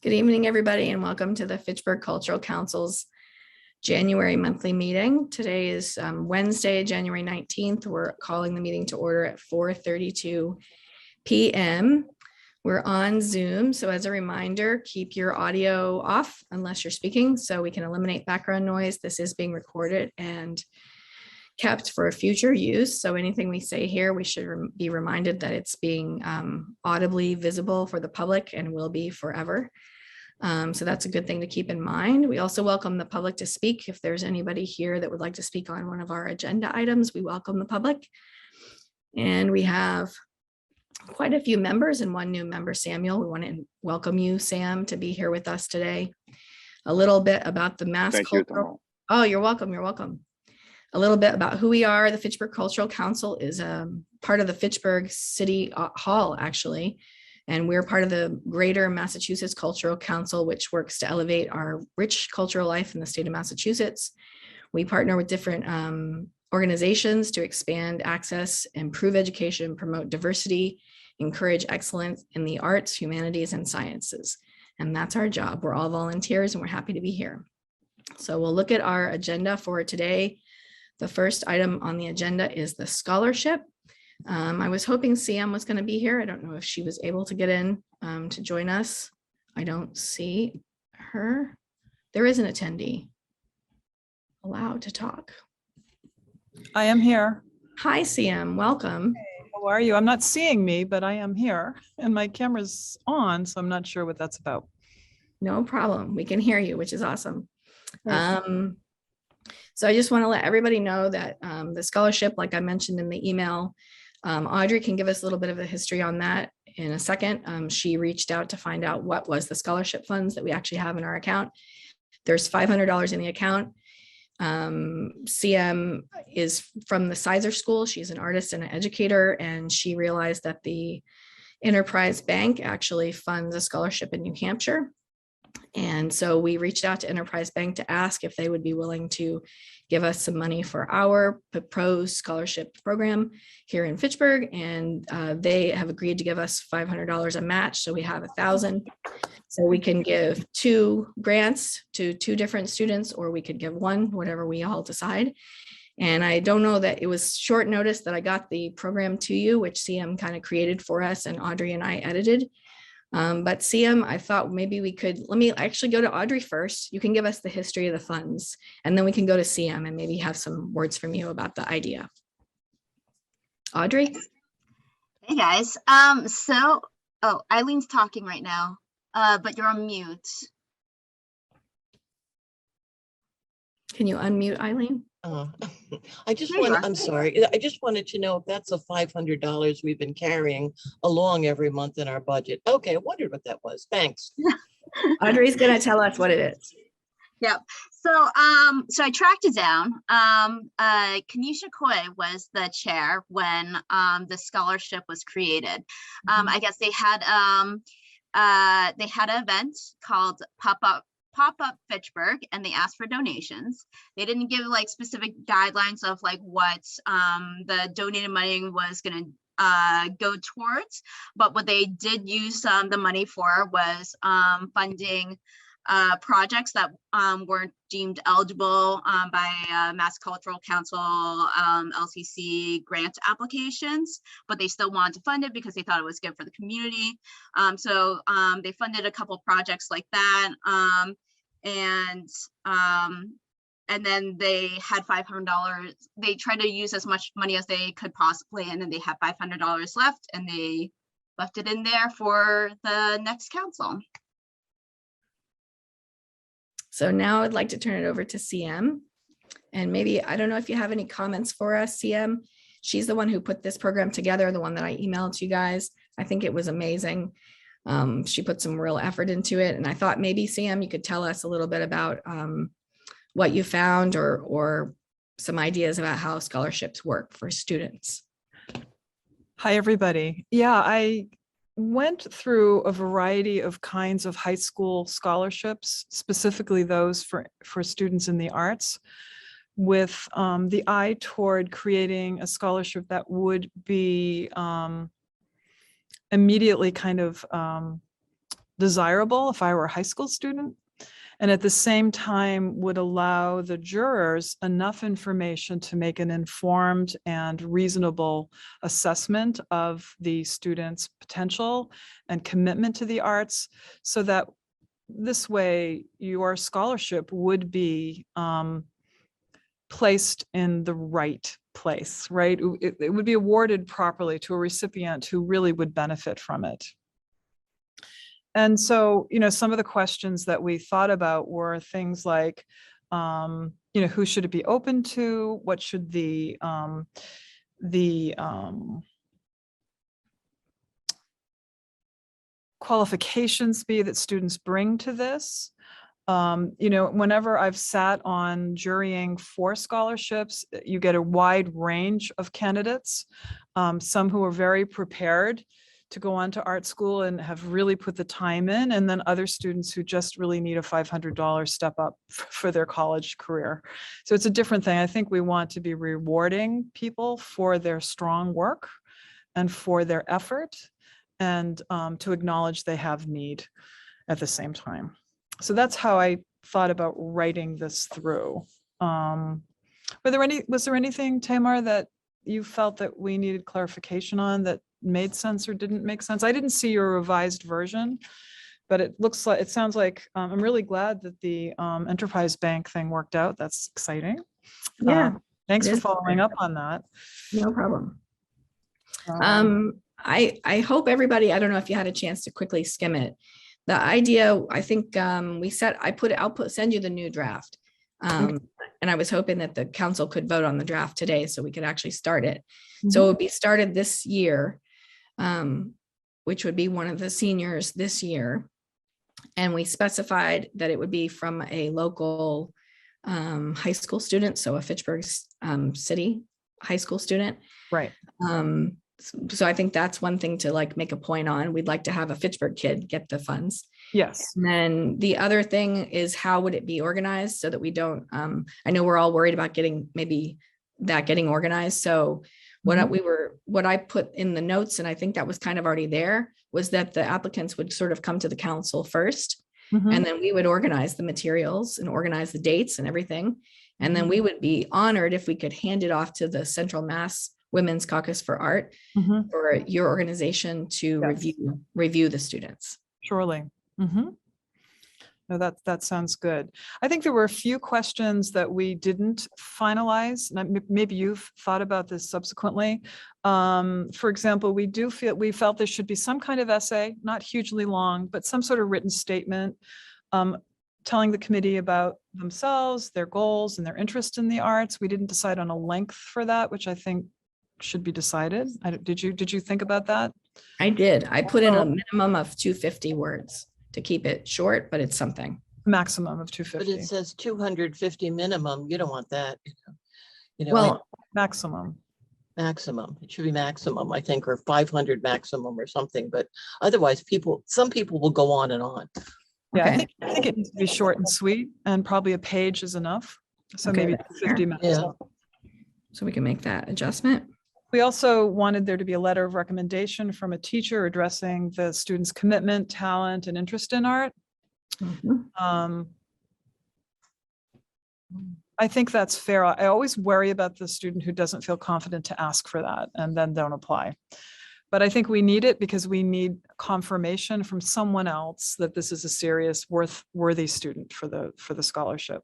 Good evening, everybody, and welcome to the Fitchburg Cultural Council's January monthly meeting. Today is Wednesday, January 19th. We're calling the meeting to order at 4:32 p.m. We're on Zoom, so as a reminder, keep your audio off unless you're speaking so we can eliminate background noise. This is being recorded and kept for future use. So anything we say here, we should be reminded that it's being audibly visible for the public and will be forever. So that's a good thing to keep in mind. We also welcome the public to speak. If there's anybody here that would like to speak on one of our agenda items, we welcome the public. And we have quite a few members and one new member, Samuel. We want to welcome you, Sam, to be here with us today. A little bit about the Mass Cultural. Oh, you're welcome. You're welcome. A little bit about who we are. The Fitchburg Cultural Council is part of the Fitchburg City Hall, actually. And we're part of the Greater Massachusetts Cultural Council, which works to elevate our rich cultural life in the state of Massachusetts. We partner with different organizations to expand access, improve education, promote diversity, encourage excellence in the arts, humanities, and sciences. And that's our job. We're all volunteers and we're happy to be here. So we'll look at our agenda for today. The first item on the agenda is the scholarship. I was hoping Sam was going to be here. I don't know if she was able to get in to join us. I don't see her. There is an attendee allowed to talk. I am here. Hi, Sam. Welcome. Hey, how are you? I'm not seeing me, but I am here and my camera's on, so I'm not sure what that's about. No problem. We can hear you, which is awesome. So I just want to let everybody know that the scholarship, like I mentioned in the email, Audrey can give us a little bit of a history on that in a second. She reached out to find out what was the scholarship funds that we actually have in our account. There's $500 in the account. CM is from the Sizer School. She's an artist and an educator, and she realized that the Enterprise Bank actually funds a scholarship in New Hampshire. And so we reached out to Enterprise Bank to ask if they would be willing to give us some money for our proposed scholarship program here in Fitchburg. And they have agreed to give us $500 a match. So we have $1,000. So we can give 2 grants to 2 different students, or we could give 1, whatever we all decide. And I don't know that it was short notice that I got the program to you, which CM kind of created for us and Audrey and I edited. But CM, I thought maybe we could, let me actually go to Audrey first. You can give us the history of the funds, and then we can go to CM and maybe have some words from you about the idea. Audrey? Hey guys. Eileen's talking right now, but you're on mute. Can you unmute Eileen? I'm sorry. I just wanted to know if that's the $500 we've been carrying along every month in our budget. Okay, I wondered what that was. Thanks. Audrey's going to tell us what it is. Yep. So I tracked it down. Kanisha Coy was the chair when the scholarship was created. I guess they had an event called Pop-up Fitchburg, and they asked for donations. They didn't give like specific guidelines of like what the donated money was going to go towards, but what they did use the money for was funding projects that weren't deemed eligible by Mass Cultural Council LCC grant applications, but they still wanted to fund it because they thought it was good for the community. So they funded a couple projects like that, and then they had $500. They tried to use as much money as they could possibly, and then they had $500 left, and they left it in there for the next council. So now I'd like to turn it over to CM, and maybe, I don't know if you have any comments for us, CM. She's the one who put this program together, the one that I emailed to you guys. I think it was amazing. She put some real effort into it, and I thought maybe CM, you could tell us a little bit about what you found or some ideas about how scholarships work for students. Hi, everybody. Yeah, I went through a variety of kinds of high school scholarships, specifically those for students in the arts, with the eye toward creating a scholarship that would be immediately kind of desirable if I were a high school student. And at the same time would allow the jurors enough information to make an informed and reasonable assessment of the student's potential and commitment to the arts, so that this way your scholarship would be placed in the right place, right? It would be awarded properly to a recipient who really would benefit from it. And so, some of the questions that we thought about were things like, who should it be open to? What should the qualifications be that students bring to this? Whenever I've sat on jurying for scholarships, you get a wide range of candidates, some who are very prepared to go on to art school and have really put the time in, and then other students who just really need a $500 step up for their college career. So it's a different thing. I think we want to be rewarding people for their strong work and for their effort, and to acknowledge they have need at the same time. So that's how I thought about writing this through. Was there anything, Tamar, that you felt that we needed clarification on that made sense or didn't make sense? I didn't see your revised version, but it sounds like, I'm really glad that the Enterprise Bank thing worked out. That's exciting. Yeah. Thanks it for is. following up on that. No problem. I hope everybody, I don't know if you had a chance to quickly skim it. The idea, I think I'll send you the new draft. And I was hoping that the council could vote on the draft today so we could actually start it. So it would be started this year, which would be one of the seniors this year. And we specified that it would be from a local high school student, so a Fitchburg city high school student. Right. So I think that's one thing to make a point on. We'd like to have a Fitchburg kid get the funds. Yes. And then the other thing is, how would it be organized so that we don't, I know we're all worried about getting organized. So what I put in the notes, and I think that was kind of already there, was that the applicants would sort of come to the council first, and then we would organize the materials and organize the dates and everything. And then we would be honored if we could hand it off to the Central Mass Women's Caucus for Art for your organization to review the students. Surely. No, that sounds good. I think there were a few questions that we didn't finalize. Maybe you've thought about this subsequently. For example, we felt there should be some kind of essay, not hugely long, but some sort of written statement telling the committee about themselves, their goals, and their interest in the arts. We didn't decide on a length for that, which I think should be decided. Did you think about that? I did. I put in a minimum of 250 words to keep it short, but it's something. Maximum of 250. But it says 250 minimum. You don't want that. Well, maximum. Maximum. It should be maximum, I think, or 500 maximum or something. But otherwise, some people will go on and on. Yeah, okay. I think it needs to be short and sweet, and probably a page is enough. So Okay, maybe that's 50 fair. minutes. Yeah. So we can make that adjustment. We also wanted there to be a letter of recommendation from a teacher addressing the student's commitment, talent, and interest in art. I think that's fair. I always worry about the student who doesn't feel confident to ask for that and then don't apply. But I think we need it because we need confirmation from someone else that this is a serious, worthy student for the scholarship.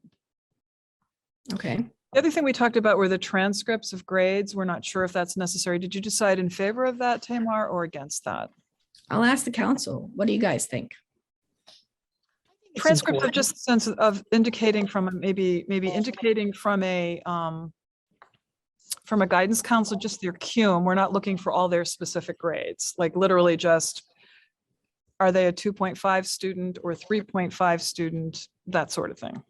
Okay. The other thing we talked about were the transcripts of grades. We're not sure if that's necessary. Did you decide in favor of that, Tamar, or against that? I'll ask the council. What do you guys think? Transcripts are just a sense of indicating from maybe indicating from a guidance council, just their cume. We're not looking for all their specific grades, like literally just, are they a 2.5 student or 3.5 student, that sort of thing.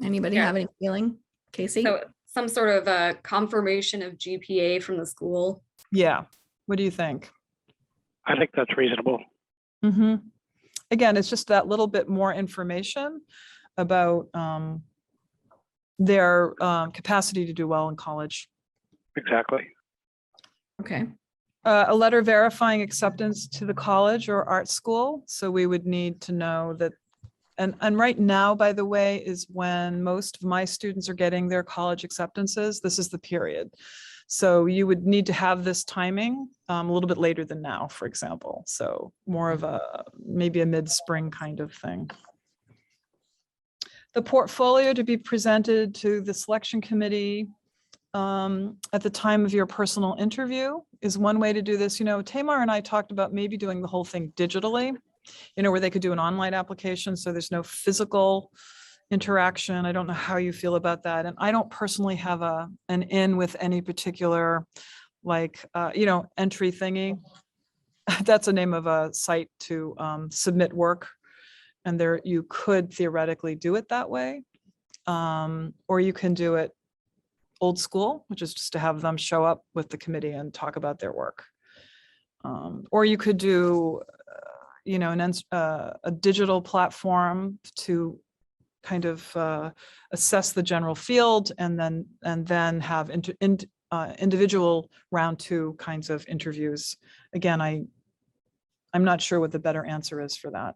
Anybody have any feeling? Casey? So some sort of a confirmation of GPA from the school. Yeah. What do you think? I think that's reasonable. Again, it's just that little bit more information about their capacity to do well in college. Exactly. Okay. A letter verifying acceptance to the college or art school. So we would need to know that, and right now, by the way, is when most of my students are getting their college acceptances. This is the period. So you would need to have this timing a little bit later than now, for example. So more of a, maybe a mid-spring kind of thing. The portfolio to be presented to the selection committee at the time of your personal interview is one way to do this. You know, Tamar and I talked about maybe doing the whole thing digitally, you know, where they could do an online application. So there's no physical interaction. I don't know how you feel about that. And I don't personally have an in with any particular, like, you know, entry thingy. That's the name of a site to submit work. And there, you could theoretically do it that way. Or you can do it old school, which is just to have them show up with the committee and talk about their work. Or you could do, you know, a digital platform to kind of assess the general field, and then have individual round 2 kinds of interviews. Again, I'm not sure what the better answer is for that.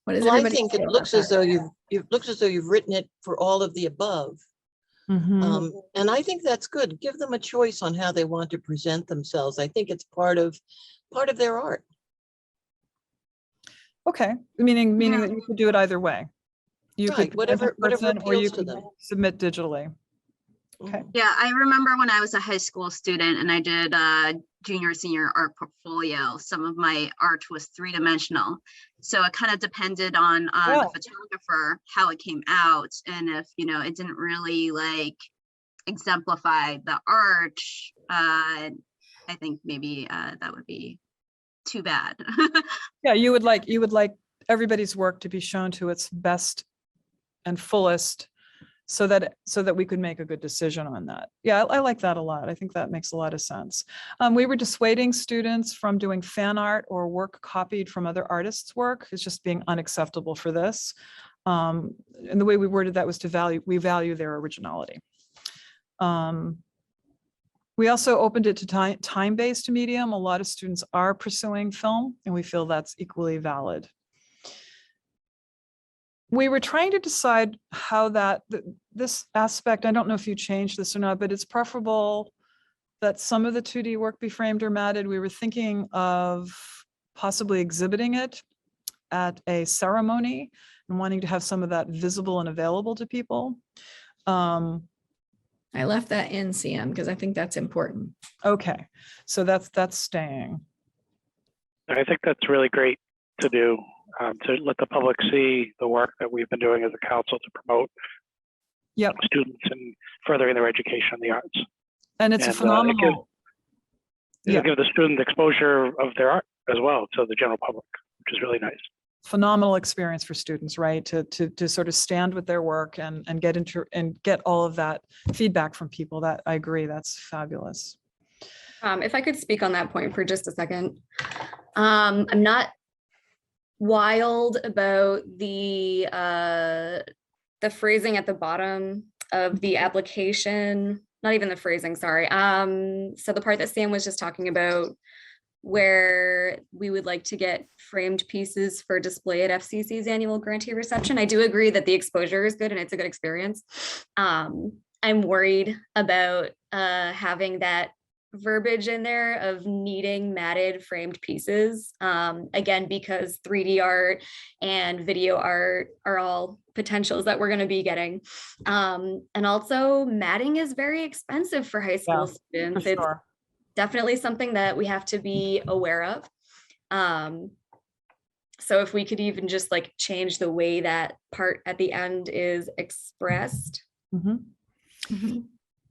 What is Well, I everybody think it feel looks about as that? though you've written it for all of the above. Mhm. And I think that's good. Give them a choice on how they want to present themselves. I think it's part of their art. Okay, meaning Yeah. that you could do it either way. You Right, could present in whatever person, or you appeals to could them. submit digitally. Okay. Mhm. Yeah, I remember when I was a high school student and I did junior, senior art portfolio, some of my art was 3-dimensional. So it kind of depended on Yeah. the photographer, how it came out. And if, you know, it didn't really like exemplify the art, I think maybe that would be too bad. Yeah, you would like everybody's work to be shown to its best and fullest, so that we could make a good decision on that. Yeah, I like that a lot. I think that makes a lot of sense. We were dissuading students from doing fan art or work copied from other artists' work. It's just being unacceptable for this. And the way we worded that was we value their originality. We also opened it to time-based medium. A lot of students are pursuing film, and we feel that's equally valid. We were trying to decide how this aspect, I don't know if you changed this or not, but it's preferable that some of the 2D work be framed or matted. We were thinking of possibly exhibiting it at a ceremony and wanting to have some of that visible and available to people. I left that in CM because I think that's important. Okay, so that's staying. I think that's really great to do, to let the public see the work that we've been doing as a council to promote Yep, students and furthering their education in the arts. and it's a And, phenomenal. It'll give the student exposure of their art as well to the general public, which is really nice. Phenomenal experience for students, right? To sort of stand with their work and get all of that feedback from people. That I agree, that's fabulous. If I could speak on that point for just a second. I'm not wild about the phrasing at the bottom of the application, not even the phrasing, sorry. So the part that Sam was just talking about, where we would like to get framed pieces for display at FCC's annual grantee reception. I do agree that the exposure is good and it's a good experience. I'm worried about having that verbiage in there of needing matted framed pieces. Again, because 3D art and video art are all potentials that we're going to be getting. And also matting is very expensive for high school students. For It's sure. definitely something that we have to be aware of. So if we could even just like change the way that part at the end is expressed. Mhm.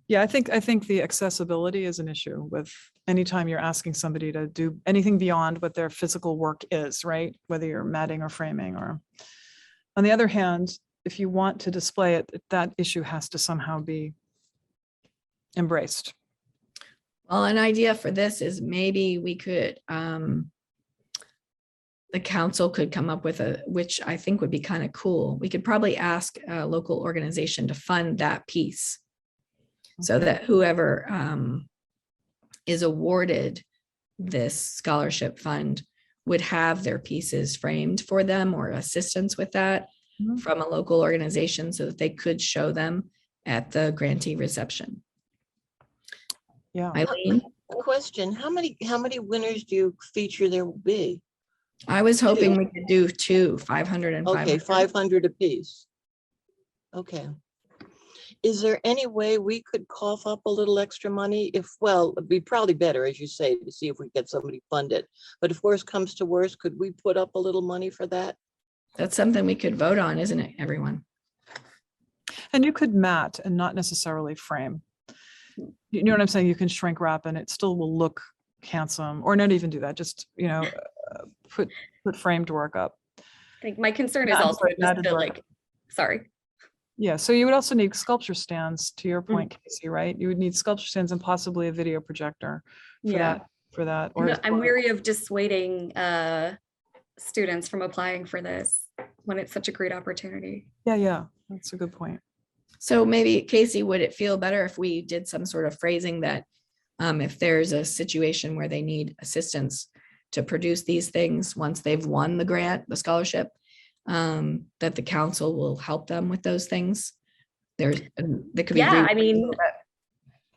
Yeah, I think the accessibility is an issue with anytime you're asking somebody to do anything beyond what their physical work is, right? Whether you're matting or framing or. On the other hand, if you want to display it, that issue has to somehow be embraced. Well, an idea for this is maybe we could, the council could come up with which I think would be kind of cool. We could probably ask a local organization to fund that piece so that whoever is awarded this scholarship fund would have their pieces framed for them or assistance with that Mhm. from a local organization so that they could show them at the grantee reception. Yeah. Eileen, Question, how many winners do you feature there will be? I was hoping Two. we could do two, 500 and Okay, 500. 500 apiece. Okay. Is there any way we could cough up a little extra money? Well, it'd be probably better, as you say, to see if we get somebody funded. But if worse comes to worse, could we put up a little money for that? That's something we could vote on, isn't it, everyone? And you could mat and not necessarily frame. You know what I'm saying? You can shrink wrap and it still will look handsome, or not even do that. Just, put framed work up. I think my concern is Yeah, I'm also sorry, just matted to work. like, sorry. Yeah, so you would also need sculpture stands, to your Mm. point, Casey, right? You would need sculpture stands and possibly a video projector for that. Or I'm weary of dissuading students from applying for this when it's such a great opportunity. yeah, that's a good point. So maybe Casey, would it feel better if we did some sort of phrasing that if there's a situation where they need assistance to produce these things once they've won the grant, the scholarship, that the council will help them with those things? They could be. Yeah, I mean,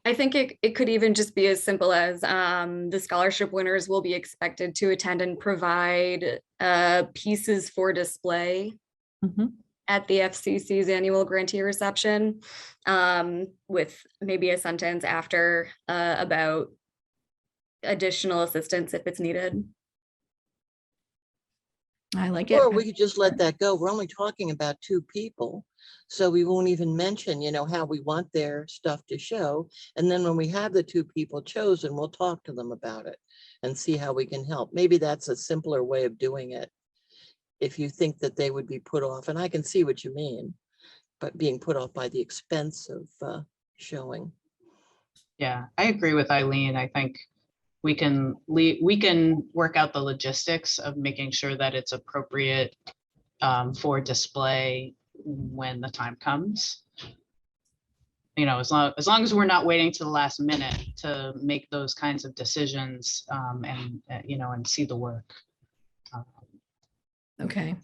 I think it could even just be as simple as the scholarship winners will be expected to attend and provide pieces for display Mhm. at the FCC's annual grantee reception, with maybe a sentence after about additional assistance if it's needed. I like it. Or we could just let that go. We're only talking about 2 people. So we won't even mention, how we want their stuff to show. And then when we have the 2 people chosen, we'll talk to them about it and see how we can help. Maybe that's a simpler way of doing it. If you think that they would be put off, and I can see what you mean, but being put off by the expense of showing. Yeah, I agree with Eileen. I think we can work out the logistics of making sure that it's appropriate for display when the time comes. As long as we're not waiting to the last minute to make those kinds of decisions and see the work. Okay.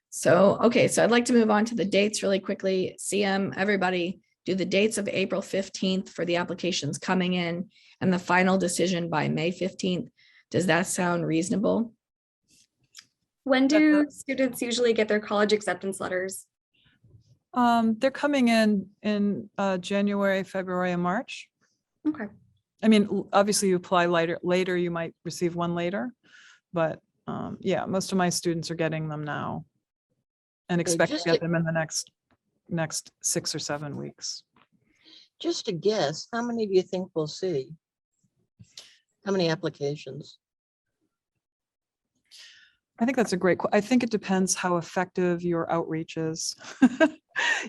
So I'd like to move on to the dates really quickly. CM, everybody, do the dates of April 15th for the applications coming in and the final decision by May 15th. Does that sound reasonable? When do students usually get their college acceptance letters? They're coming in January, February, and March. Okay. I mean, obviously you apply later, you might receive one later, but yeah, most of my students are getting them now and expect to just get to- them in the next 6 or 7 weeks. Just a guess, how many do you think we'll see? How many applications? I think that's a great, I think it depends how effective your outreach is.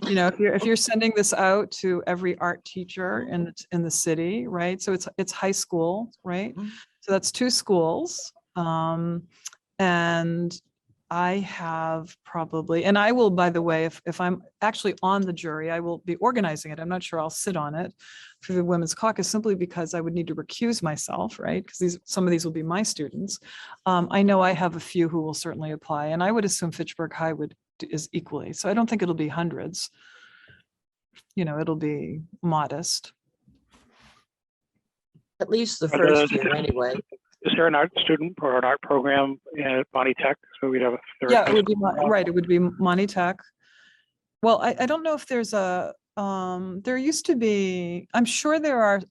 If you're sending this out to every art teacher in the city, right? So it's high school, right? Mhm. So that's 2 schools. And I have probably, and I will, by the way, if I'm actually on the jury, I will be organizing it. I'm not sure I'll sit on it for the Women's Caucus simply because I would need to recuse myself, right? Because some of these will be my students. I know I have a few who will certainly apply, and I would assume Fitchburg High is equally. So I don't think it'll be hundreds. It'll be modest. At least the first year anyway. Is there an art student or an art program at Bonnie Tech? So we'd have a third. Yeah, it would be, right, it would be Monty Tech. Well, I don't know if there's there used to be, I'm sure there are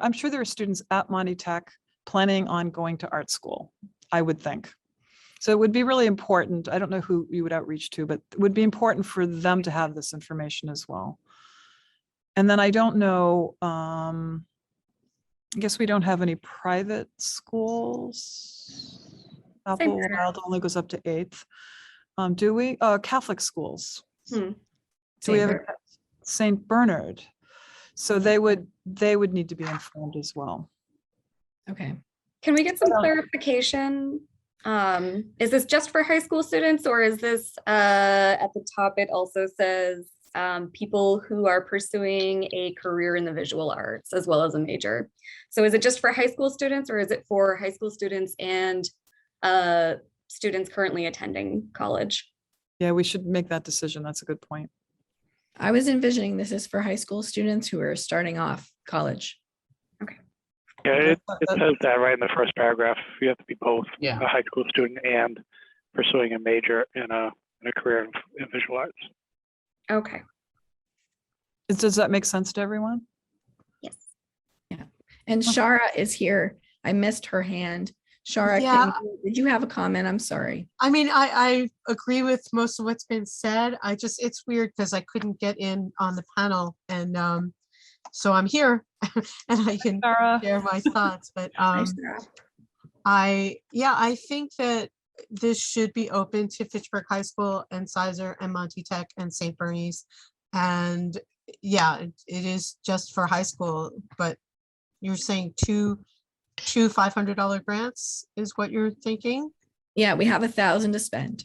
I'm sure there are students at Monty Tech planning on going to art school, I would think. So it would be really important. I don't know who you would outreach to, but it would be important for them to have this information as well. And then I don't know, I guess we don't have any private schools. Apple Center. Wild only goes up to 8th. Do we? Catholic schools. Hmm. Do we have St. Bernard? So they would need to be informed as well. Okay. Can we get some clarification? Is this just for high school students, or is this at the top? It also says people who are pursuing a career in the visual arts as well as a major. So is it just for high school students, or is it for high school students and students currently attending college? Yeah, we should make that decision. That's a good point. I was envisioning this is for high school students who are starting off college. Yeah, it says that right in the first paragraph. You have to be both Yeah. a high school student and pursuing a major in a career in visual arts. Okay. Does that make sense to everyone? Yes. And Shara is here. I missed her hand. Shara, Yeah. did you have a comment? I'm sorry. I mean, I agree with most of what's been said. It's weird because I couldn't get in on the panel, and so I'm here and I can Sarah? share my thoughts. But Hi, Shara. I think that this should be open to Fitchburg High School and Sizer and Monty Tech and St. Bernie's. And yeah, it is just for high school, but you're saying two $500 grants is what you're thinking? Yeah, we have 1,000 to spend.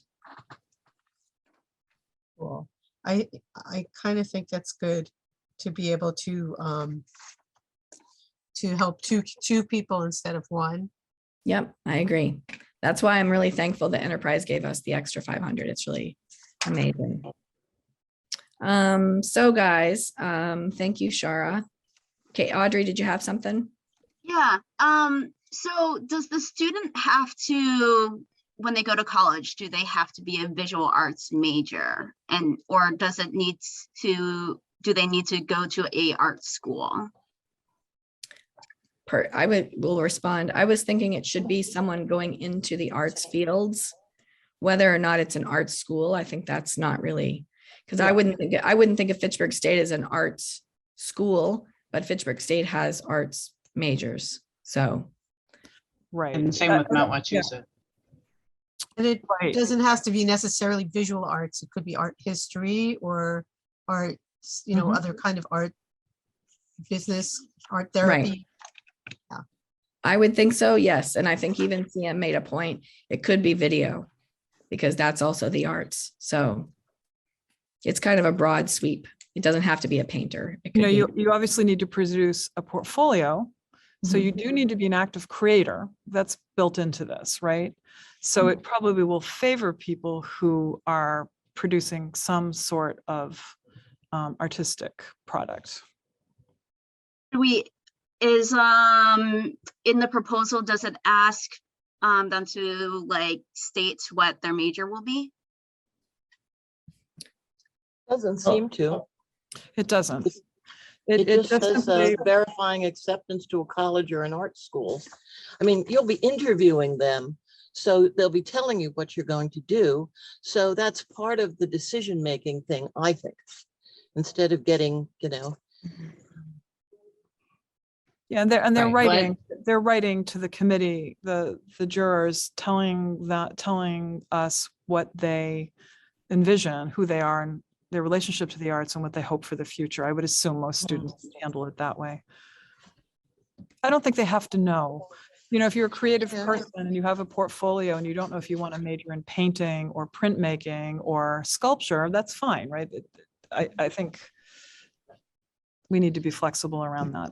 Cool. I kind of think that's good to be able to help two people instead of one. Yep, I agree. That's why I'm really thankful that Enterprise gave us the extra 500. It's really amazing. So guys, thank you, Shara. Okay, Audrey, did you have something? Yeah, so does the student have to, when they go to college, do they have to be a visual arts major? And, or does it need to, do they need to go to a art school? Will respond. I was thinking it should be someone going into the arts fields, whether or not it's an art school. I think that's not really, because I wouldn't think of Fitchburg State as an arts school, but Fitchburg State has arts majors. So, Right. And same with Mount Wachusett. And it Right. doesn't have to be necessarily visual arts. It could be art history or art, other kind of art, business, art therapy. I would think so, yes. And I think even CM made a point. It could be video because that's also the arts. So it's kind of a broad sweep. It doesn't have to be a painter. It could be. You obviously need to produce a portfolio. So you do need to be an active creator. That's built into this, right? So it probably will favor people who are producing some sort of artistic product. Is in the proposal, does it ask them to like state what their major will be? Doesn't seem to. It doesn't. It just says simply- verifying acceptance to a college or an art school. I mean, you'll be interviewing them, so they'll be telling you what you're going to do. So that's part of the decision-making thing, I think, instead of getting, Yeah, and they're Right, they're writing to the committee, the jurors, telling us what they envision, who they are, and their relationship to the arts and what they hope for the future. I would assume most students handle it that way. I don't think they have to know. If you're a creative person and you have a portfolio and you don't know if you want to major in painting or printmaking or sculpture, that's fine, right? I think we need to be flexible around that.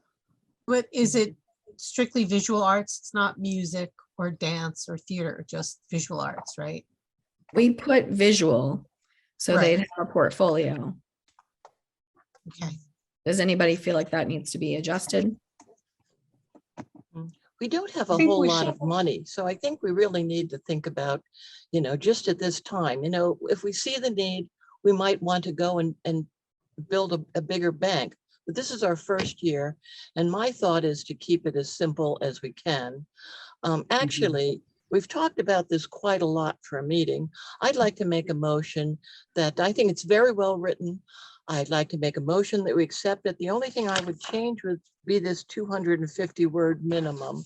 But is it strictly visual arts? It's not music or dance or theater, just visual arts, right? We put visual, so Right. they'd have a portfolio. Okay. Does anybody feel like that needs to be adjusted? we don't have a think whole we lot should- of money. So I think we really need to think about, just at this time, if we see the need, we might want to go and build a bigger bank. But this is our first year. And my thought is to keep it as simple as we can. Actually, we've talked about this quite a lot for a meeting. I'd like to make a motion that I think it's very well written. I'd like to make a motion that we accept it. The only thing I would change would be this 250 word minimum.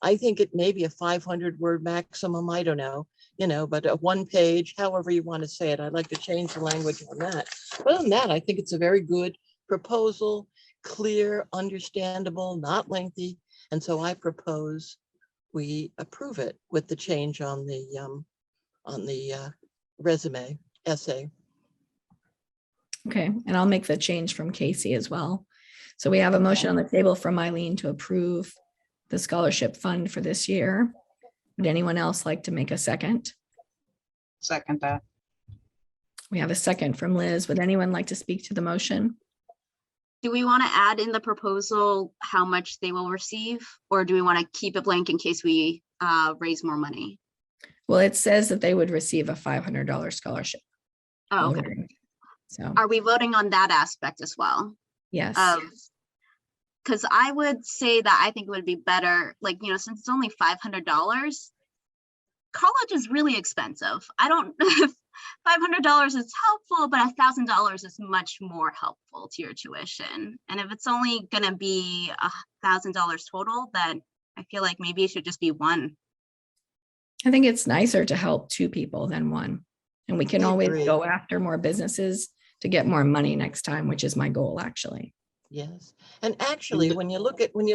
I think it may be a 500 word maximum. I don't know, but a 1 page, however you want to say it. I'd like to change the language on that. Other than that, I think it's a very good proposal, clear, understandable, not lengthy. And so I propose we approve it with the change on the resume essay. Okay, and I'll make the change from Casey as well. So we have a motion on the table from Eileen to approve the scholarship fund for this year. Would anyone else like to make a second? Second that. We have a second from Liz. Would anyone like to speak to the motion? Do we want to add in the proposal how much they will receive? Or do we want to keep it blank in case we raise more money? Well, it says that they would receive a $500 scholarship. Oh, okay. So, Are we voting on that aspect as well? yes. Because I would say that I think it would be better, like, you know, since it's only $500, college is really expensive. I don't, $500 is helpful, but $1,000 is much more helpful to your tuition. And if it's only gonna be $1,000 total, then I feel like maybe it should just be one. I think it's nicer to help two people than one. And we can I always agree. go after more businesses to get more money next time, which is my goal, actually. Yes, and actually, when you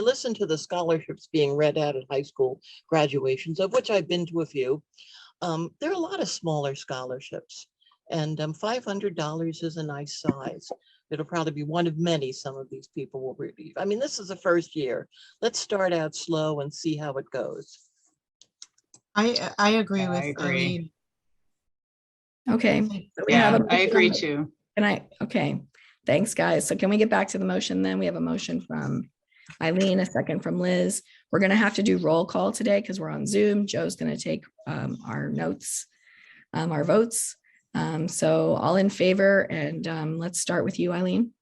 listen to the scholarships being read out at high school graduations, of which I've been to a few, there are a lot of smaller scholarships, and $500 is a nice size. It'll probably be one of many some of these people will receive. I mean, this is the first year. Let's start out slow and see how it goes. I agree Yeah, I with agree. Eileen. Okay. So we have Yeah, a I motion agree on the- too. okay, thanks, guys. So can we get back to the motion then? We have a motion from Eileen, a second from Liz. We're gonna have to do roll call today because we're on Zoom. Joe's gonna take our notes, our votes. So all in favor, and let's start with you, Eileen.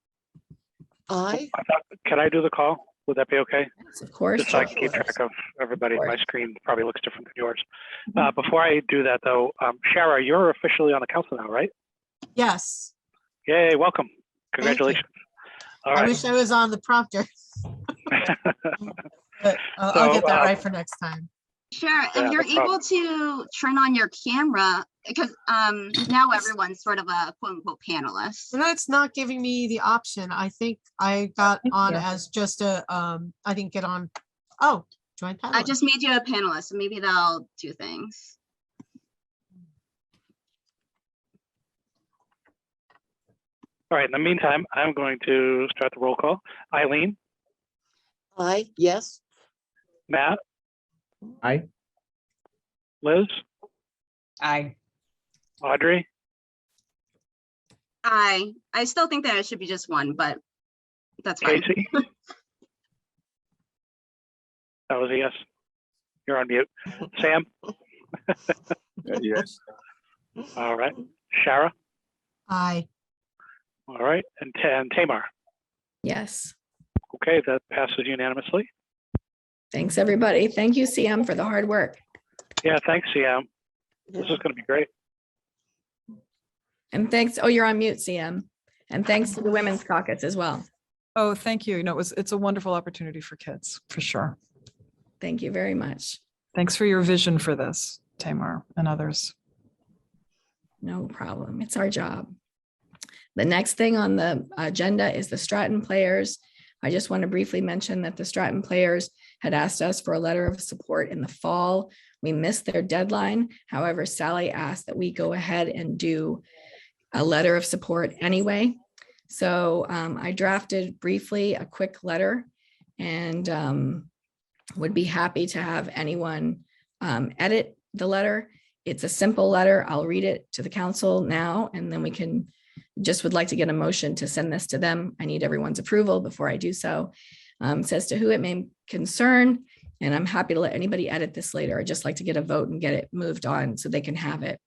Can I do the call? Would that be okay? Yes, of course. Just so I can keep track of everybody. Of My course. screen probably looks different than yours. Mhm. Before I do that though, Shara, you're officially on the council now, right? Yes, Yay, welcome. you. Congratulations. All I right. wish I was on the prompter, but I'll get that right for next time. Sure, Yeah, if no you're problem. able to turn on your camera, because now everyone's sort of a quote unquote panelist. And it's not giving me the option. I think I got on Yeah. as just a, I didn't get on. Oh, join I panelist. just made you a panelist, so maybe that'll do things. All right, in the meantime, I'm going to start the roll call. Eileen, Aye, yes, Matt, Aye. Liz, Aye. Audrey, I still think that it should be just one, but that's fine. Casey. That was a yes. You're on mute. Sam, Yes. all right. Shara, Aye. all right. And Tamar. Yes. Okay, that passes unanimously. Thanks, everybody. Thank you, CM, for the hard work. Yeah, thanks, CM. This is going to be great. And thanks, oh, you're on mute, CM. And thanks to the Women's Caucus as well. Oh, thank you. No, it's a wonderful opportunity for kids, for sure. Thank you very much. Thanks for your vision for this, Tamar and others. No problem. It's our job. The next thing on the agenda is the Stratton Players. I just want to briefly mention that the Stratton Players had asked us for a letter of support in the fall. We missed their deadline. However, Sally asked that we go ahead and do a letter of support anyway. So I drafted briefly a quick letter and would be happy to have anyone edit the letter. It's a simple letter. I'll read it to the council now, and then we can, just would like to get a motion to send this to them. I need everyone's approval before I do so. Says to who it may concern, and I'm happy to let anybody edit this later. I'd just like to get a vote and get it moved on so they can have it.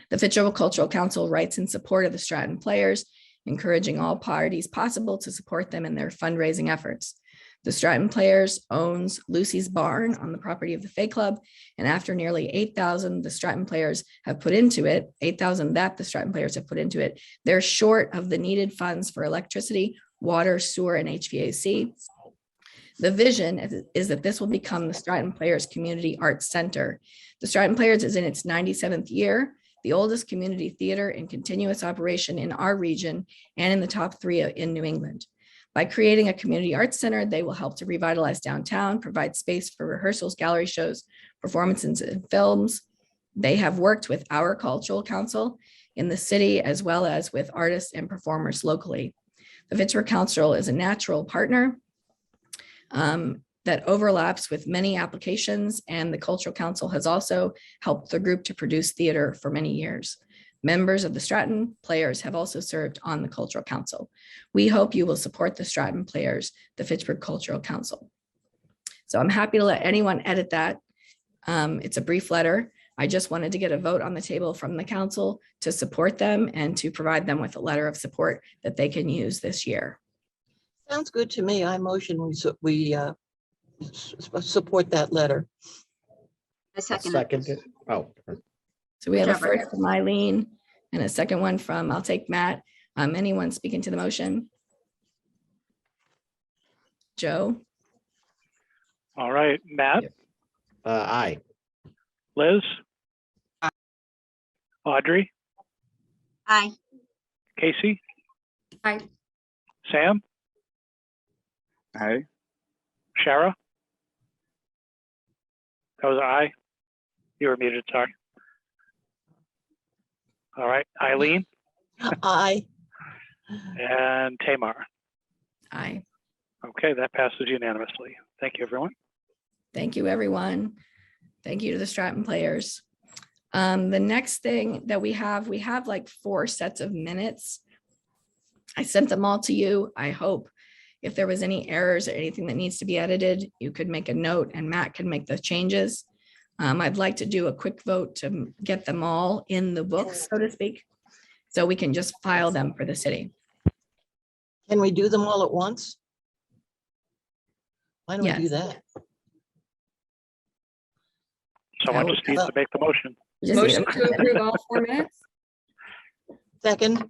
The Fitchburg Cultural Council writes in support of the Stratton Players, encouraging all parties possible to support them in their fundraising efforts. The Stratton Players owns Lucy's Barn on the property of the Fay Club, and after nearly 8,000 the Stratton Players have put into it, 8,000 that the Stratton Players have put into it, they're short of the needed funds for electricity, water, sewer, and HVAC. The vision is that this will become the Stratton Players Community Arts Center. The Stratton Players is in its 97th year, the oldest community theater in continuous operation in our region and in the top 3 in New England. By creating a community arts center, they will help to revitalize downtown, provide space for rehearsals, gallery shows, performances, and films. They have worked with our cultural council in the city, as well as with artists and performers locally. The Fitchburg Council is a natural partner that overlaps with many applications, and the Cultural Council has also helped the group to produce theater for many years. Members of the Stratton Players have also served on the Cultural Council. We hope you will support the Stratton Players, the Fitchburg Cultural Council. So I'm happy to let anyone edit that. It's a brief letter. I just wanted to get a vote on the table from the council to support them and to provide them with a letter of support that they can use this year. Sounds good to me. I motion we support that letter. A second. Second. It. Oh, So we have a Whichever. first from Eileen and a second one from, I'll take Matt. Anyone speaking to the motion? Joe? All right, Matt, aye. Liz? Audrey? Aye. Casey? Aye. Sam? Aye. Shara? That was aye. You were muted, sorry. All right, Eileen Aye. and Tamar. Aye. Okay, that passes unanimously. Thank you, everyone. Thank you, everyone. Thank you to the Stratton Players. The next thing that we have like 4 sets of minutes. I sent them all to you. I hope if there was any errors or anything that needs to be edited, you could make a note and Matt can make the changes. I'd like to do a quick vote to get them all in the books, so to speak, so we can just file them for the city. Can we do them all at once? Why don't we do Yes. that? Someone will- just needs to make the motion. We just need Motion a- to approve all 4 minutes? Second,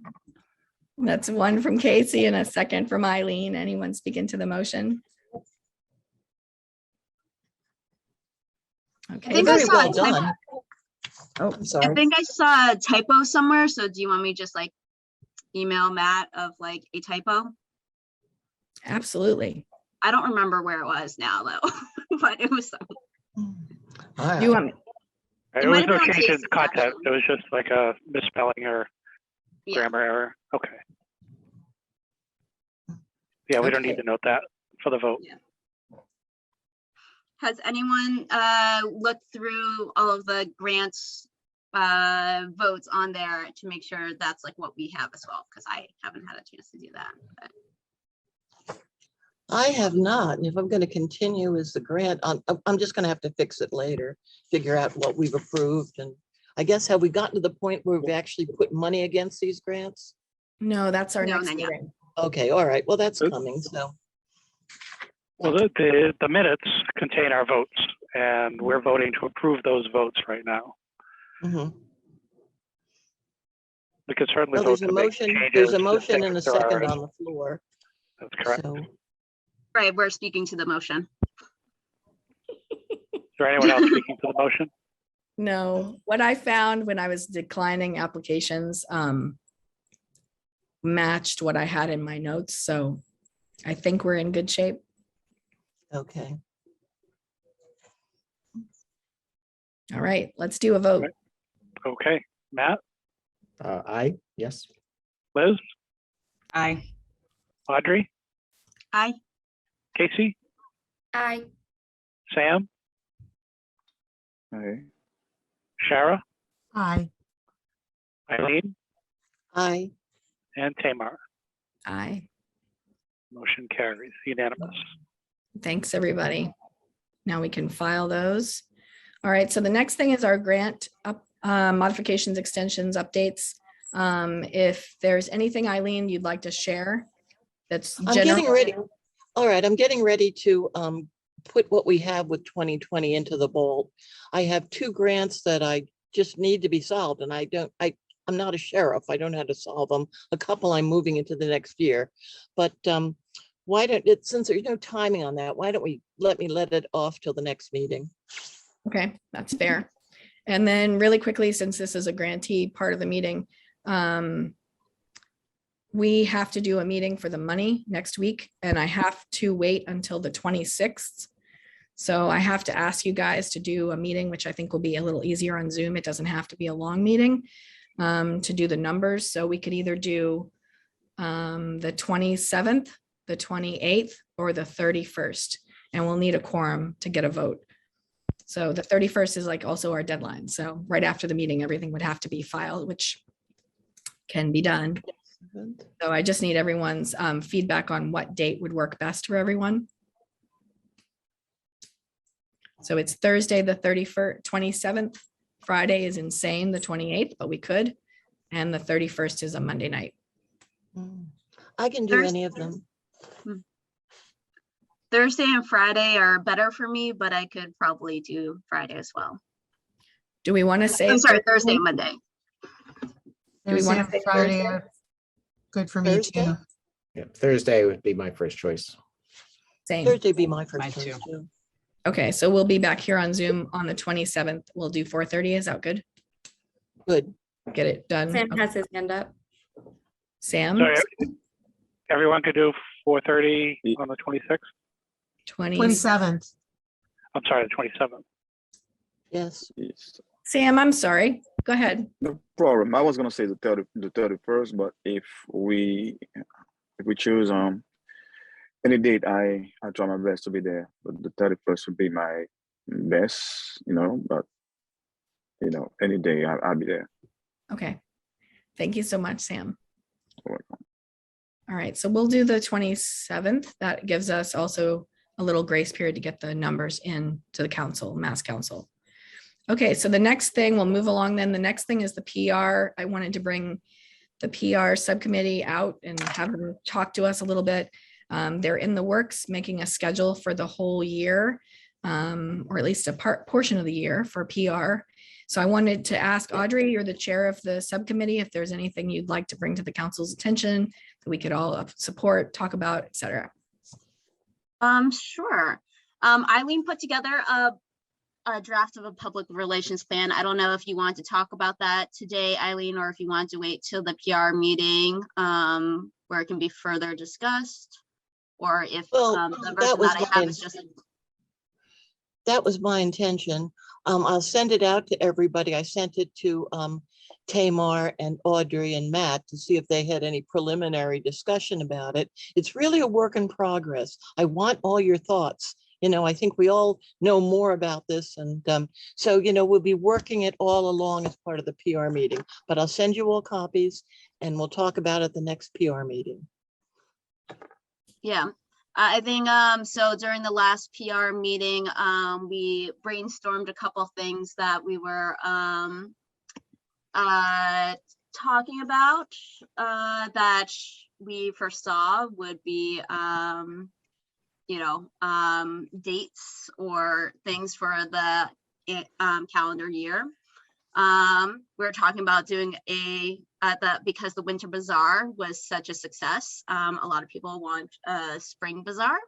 That's one from Casey and a second from Eileen. Anyone speaking to the motion? Okay. think I very saw well a typo. done. Oh, I'm I sorry. think I saw a typo somewhere, so do you want me to just like email Matt of like a typo? absolutely. I don't remember where it was now though, but it was, All Do you right. want me? There might was have no been on change in Casey's, content. actually. It was just like a misspelling or yeah. grammar error. Okay. Yeah, we don't need Okay. to note that for the vote. Has anyone looked through all of the grants votes on there to make sure that's like what we have as well? Because I haven't had a chance to do that. But I have not. And if I'm going to continue as the grant, I'm just going to have to fix it later, figure out what we've approved. And I guess, have we gotten to the point where we've actually put money against these grants? No, that's our No, next not yet. meeting. Okay, all right. Well, that's Good. coming. So, Well, the minutes contain our votes, and we're voting to approve those votes right now. mhm. We could certainly Well, vote there's a to make motion, changes. there's a to motion and a things that are second already- on the floor. That's correct. So, right, we're speaking to the motion. Is there anyone else speaking to the motion? No, what I found when I was declining applications matched what I had in my notes. So I think we're in good shape. okay. All right, let's do a vote. Okay, Matt, Aye. Yes. Liz, Aye. Audrey, Aye. Casey, Aye. Sam, Aye. Shara, Aye. Eileen, Aye. and Tamar. Aye. Motion carries unanimous. Thanks, everybody. Now we can file those. All right, so the next thing is our grant up modifications, extensions, updates. If there's anything, Eileen, you'd like to share that's I'm getting general. ready. All right, I'm getting ready to put what we have with 2020 into the bowl. I have 2 grants that I just need to be solved, and I'm not a sheriff. I don't know how to solve them. A couple I'm moving into the next year. But why don't it, since there's no timing on that, why don't we let it off till the next meeting? Okay, that's fair. And then really quickly, since this is a grantee part of the meeting, we have to do a meeting for the money next week, and I have to wait until the 26th. So I have to ask you guys to do a meeting, which I think will be a little easier on Zoom. It doesn't have to be a long meeting. to do the numbers. So we could either do the 27th, the 28th, or the 31st. And we'll need a quorum to get a vote. So the 31st is like also our deadline. So right after the meeting, everything would have to be filed, which can be done. So I just need everyone's feedback on what date would work best for everyone. So it's Thursday, the 31st, 27th. Friday is insane, the 28th, but we could. And the 31st is a Monday night. I can do any of them. Thursday and Friday are better for me, but I could probably do Friday as well. Do we want to say? I'm sorry, Thursday and Monday. Do we Thursday want to and say Friday Thursday? are good for me Thursday? too. Yeah, Thursday would be my first choice. Same. Thursday be my Mine first choice too. too. Okay, so we'll be back here on Zoom on the 27th. We'll do 4:30. Is that good? Good. Get it done. Sam Okay. has his hand up. Sam, So everyone could do 4:30 on the 26th? 27th. I'm sorry, the 27th. Yes. Yes. Sam, I'm sorry. Go ahead. No problem. I was gonna say the 31st, but if we choose any date, I try my best to be there. But the 31st would be my best, but any day I'll be there. Okay. Thank you so much, Sam. You're welcome. All right, so we'll do the 27th. That gives us also a little grace period to get the numbers in to the council, Mass Council. Okay, so the next thing, we'll move along then. The next thing is the PR. I wanted to bring the PR subcommittee out and have them talk to us a little bit. They're in the works, making a schedule for the whole year, or at least a portion of the year for PR. So I wanted to ask Audrey, you're the chair of the subcommittee, if there's anything you'd like to bring to the council's attention that we could all support, talk about, et cetera. Sure. Eileen put together a draft of a public relations plan. I don't know if you want to talk about that today, Eileen, or if you want to wait till the PR meeting where it can be further discussed, or if Well, the version that I have is just. That was my intention. I'll send it out to everybody. I sent it to Tamar and Audrey and Matt to see if they had any preliminary discussion about it. It's really a work in progress. I want all your thoughts. I think we all know more about this. And so, we'll be working it all along as part of the PR meeting, but I'll send you all copies and we'll talk about it at the next PR meeting. Yeah. I think so during the last PR meeting, we brainstormed a couple things that we were talking about that we foresaw would be dates or things for the calendar year. We're talking about doing because the Winter Bazaar was such a success. A lot of people want a Spring Bazaar.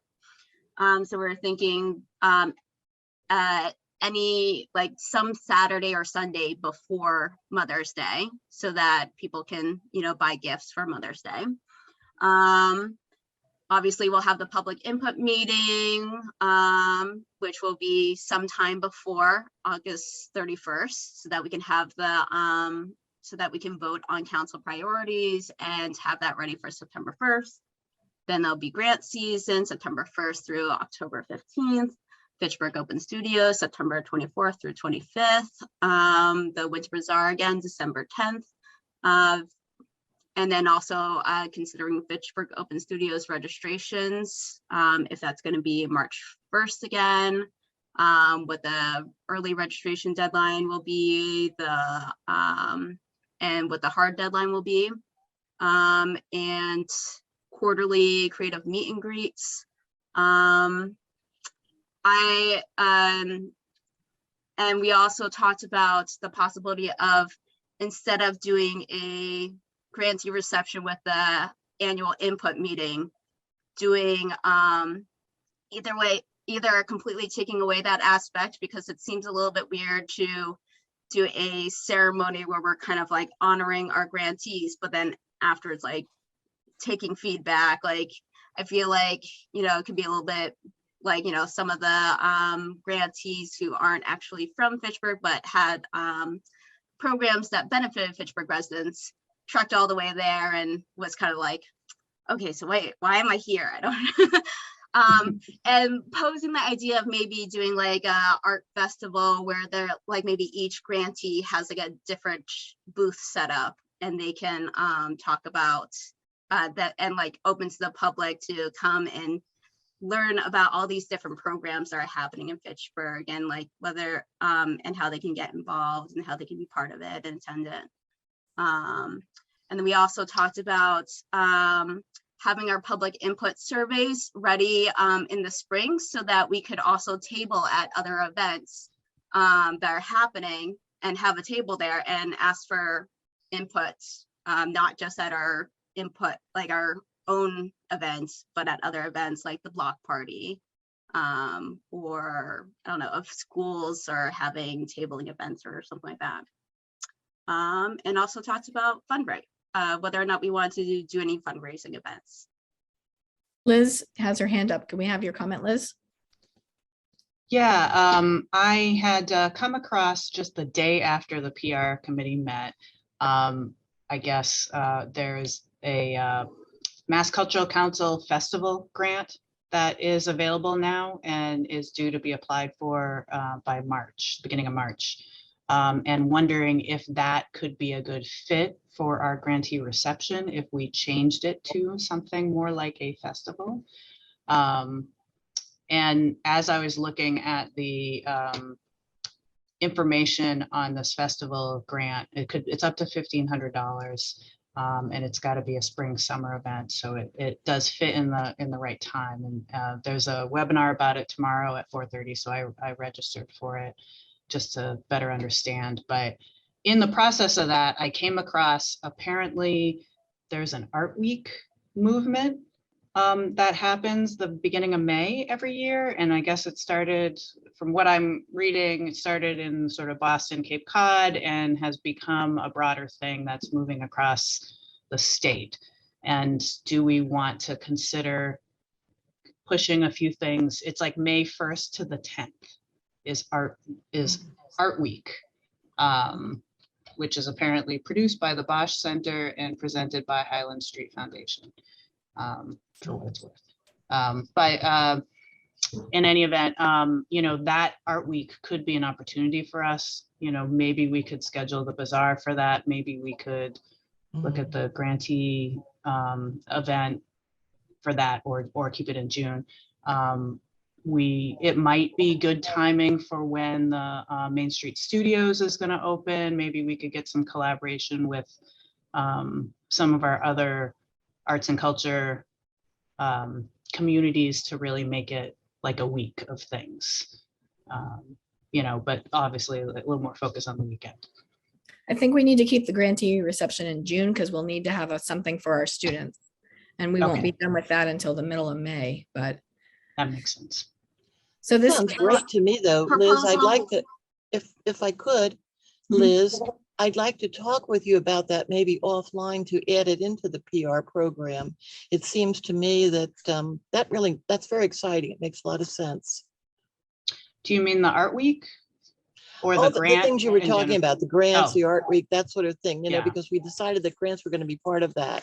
So we're thinking some Saturday or Sunday before Mother's Day so that people can, buy gifts for Mother's Day. Obviously, we'll have the public input meeting, which will be sometime before August 31st, so that we can have so that we can vote on council priorities and have that ready for September 1st. Then there'll be grant season, September 1st through October 15th. Fitchburg Open Studios, September 24th through 25th. The Winter Bazaar again, December 10th. And then also considering Fitchburg Open Studios registrations, if that's going to be March 1st again, what the early registration deadline will be, and what the hard deadline will be, and quarterly creative meet and greets. And we also talked about the possibility of, instead of doing a grantee reception with the annual input meeting, doing either completely taking away that aspect, because it seems a little bit weird to do a ceremony where we're kind of like honoring our grantees, but then afterwards like taking feedback. Like I feel like it could be a little bit like some of the grantees who aren't actually from Fitchburg but had programs that benefited Fitchburg residents, trekked all the way there and was kind of like, okay, so wait, why am I here? I don't and posing the idea of maybe doing like a art festival where they're like maybe each grantee has like a different booth set up and they can talk about that and like open to the public to come and learn about all these different programs that are happening in Fitchburg and like whether and how they can get involved and how they can be part of it and attend it. And then we also talked about having our public input surveys ready in the spring so that we could also table at other events that are happening and have a table there and ask for inputs, not just at our input, like our own events, but at other events like the block party or I don't know, of schools or having tabling events or something like that. And also talked about fundraising, whether or not we want to do any fundraising events. Liz has her hand up. Can we have your comment, Liz? Yeah, I had come across just the day after the PR committee met. I guess there's a Mass Cultural Council Festival grant that is available now and is due to be applied for by March, beginning of March. And wondering if that could be a good fit for our grantee reception if we changed it to something more like a festival. And as I was looking at the information on this festival grant, it's up to $1,500, and it's got to be a spring summer event, so it does fit in the right time. And there's a webinar about it tomorrow at 4:30, so I registered for it just to better understand. But in the process of that, I came across, apparently there's an art week movement that happens the beginning of May every year. And I guess it started, from what I'm reading, it started in sort of Boston, Cape Cod, and has become a broader thing that's moving across the state. And do we want to consider pushing a few things? It's like May 1st to the 10th is art week, which is apparently produced by the Bosch Center and presented by Highland Street Foundation, for what it's worth. But in any event, you know, that art week could be an opportunity for us. You know, maybe we could schedule the bazaar for that. Maybe we could look at the grantee event for that, or keep it in June. It might be good timing for when the Main Street Studios is going to open. Maybe we could get some collaboration with some of our other arts and culture communities to really make it like a week of things. You know, but obviously a little more focus on the weekend. I think we need to keep the grantee reception in June because we'll need to have something for our students. And we won't be done with that until the middle of May, but. That makes sense. So this Sounds great to me, though, Liz. I'd like to, if I could, Liz, I'd like to talk with you about that maybe offline to add it into the PR program. It seems to me that that's very exciting. It makes a lot of sense. Do you mean the art week? Or Oh, the grant? The things you were talking about, the grants, Oh. the art week, that sort of thing, you know, Yeah. because we decided that grants were going to be part of that.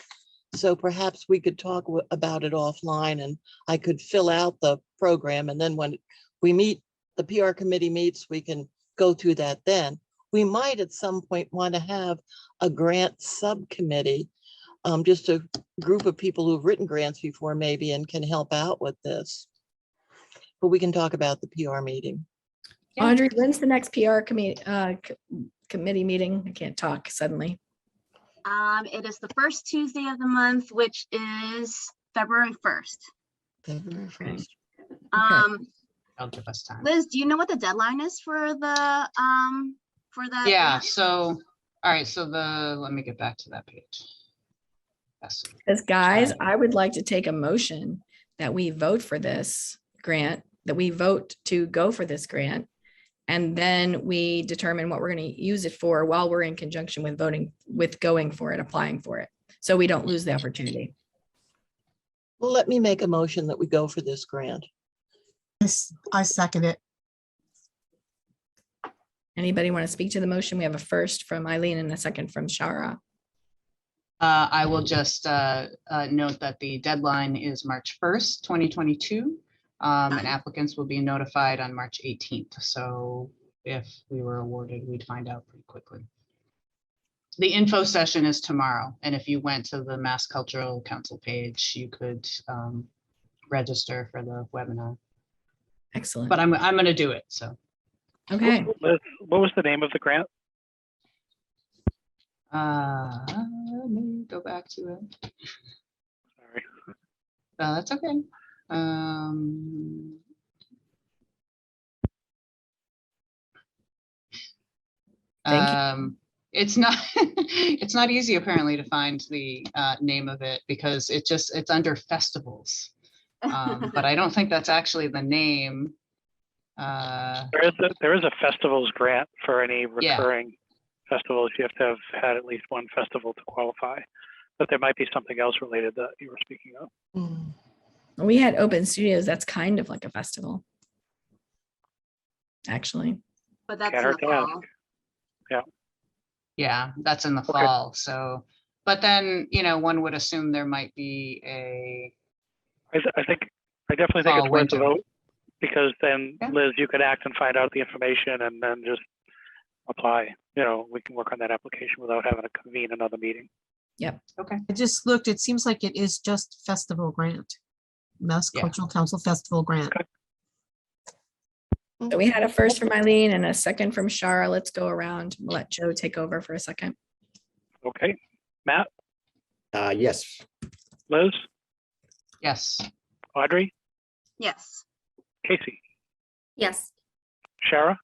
So perhaps we could talk about it offline and I could fill out the program. And then when we meet, the PR committee meets, we can go through that then. We might at some point want to have a grant subcommittee, just a group of people who've written grants before maybe and can help out with this. But we can talk about the PR meeting. Yeah. Audrey, when's the next PR committee meeting? I can't talk suddenly. It is the first Tuesday of the month, which is February 1st. February 1st. That'll give us time. Liz, do you know what the deadline is for the for that? Yeah, so, all right, so let me get back to that page. Because guys, Right. I would like to take a motion that we vote for this grant, that we vote to go for this grant. And then we determine what we're going to use it for while we're in conjunction with going for it, applying for it. So we don't lose the opportunity. Well, let me make a motion that we go for this grant. I second it. Anybody want to speak to the motion? We have a first from Eileen and a second from Shara. I will just note that the deadline is March 1st, 2022. And applicants will be notified on March 18th. So if we were awarded, we'd find out pretty quickly. The info session is tomorrow. And if you went to the Mass Cultural Council page, you could register for the webinar. Excellent. But I'm going to do it. So. Okay. What was the name of the grant? Let me go back to it. Sorry. That's okay. Thank you. It's not it's not easy apparently to find the name of it because it's under festivals. But I don't think that's actually the name. There is a festivals grant for any recurring festivals. You have to have had at least one festival to qualify, but there might be something else related that you were speaking of. We had Open Studios. That's kind of like a festival, actually. But that's Can't in hurt the to ask. fall. Yeah, that's in the Okay. fall. So, but then, one would assume there might be a I definitely think Fall, it's worth a winter. vote, because then, Yeah. Liz, you could act and find out the information and then just apply. We can work on that application without having to convene another meeting. okay. I just looked, it seems like it is just festival grant. Mass Yeah. Cultural Council Festival Grant. Okay. So we had a first from Eileen and a second from Shara. Let's go around. We'll let Joe take over for a second. Okay, Matt, Yes. Liz, Yes. Audrey, Yes. Casey, Yes. Shara,